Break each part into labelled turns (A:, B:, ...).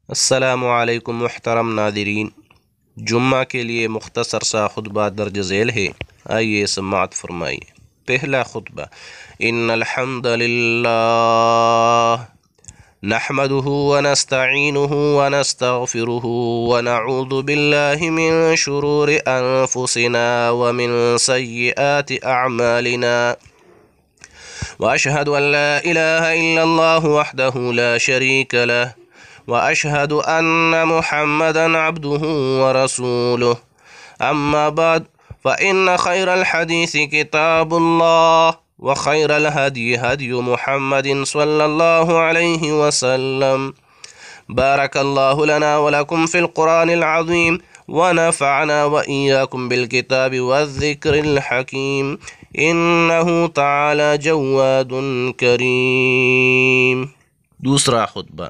A: अस्सलामु अलैकुम मुहतरम नादिरीन, जुम्मा के लिए मुख्तसर सा खुतबा दर्ज झेल है। आइए समाअत फरमाइए। पहला खुतबा। इन्नल हम्दुलिल्लाह नहमदुहु व नस्तईनुहु व नस्तगफिरुहु व नऊज़ु बिल्लाहि मिन शुरूरि अनफुसिना व मिन सय्यिआति अअमालिना व अशहदु अन ला इलाहा इल्लल्लाहु वहदहु ला शरीक लह व अशहदु अन्न मुहम्मदन अब्दुहु व रसूलुहु। अम्मा बाद फ़इन्न खैरल हदीसी किताबुल्लाह व खैरल हदी हदी मुहम्मदिन सल्लल्लाहु अलैहि वसल्लम। बारकल्लाहु लना व लकुम फ़िल क़ुरानिल अज़ीम व नफ़अना व इय्याकुम बिल किताबि वज़्ज़िक्रिल हकीम। इन्नहु तआला जव्वादुन करीम। दूसरा खुतबा।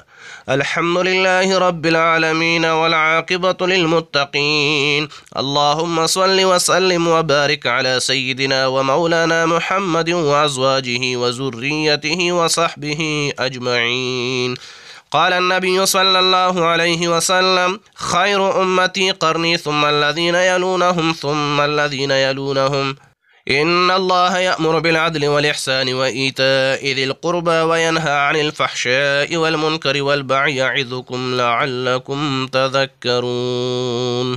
A: अल्हम्दुलिल्लाहि रब्बिल आलमीन वल आक़िबतु लिल मुत्तक़ीन। अल्लाहुम्मा सल्लि व सल्लिम व बारिक अला सय्यिदिना व मौलाना मुहम्मदिन व अज़वाजिहि व ज़ुर्रिय्यतिहि व सहबिहि अजमईन। क़ाल अन्नबिय्यु सल्लल्लाहु अलैहि वसल्लम खैरु उम्मती क़र्नी सुम्मा अल्लज़ीना यलूनहुम सुम्मा अल्लज़ीना यलूनहुम। इन्नल्लाह यअमुरु बिल अदलि वल इहसानि व ईताइ ज़िल क़ुर्बा व यन्हा अनिल फ़हशाइ वल मुनकरि वल बग़यि यअिज़ुकुम लअल्लकुम तज़क्करून।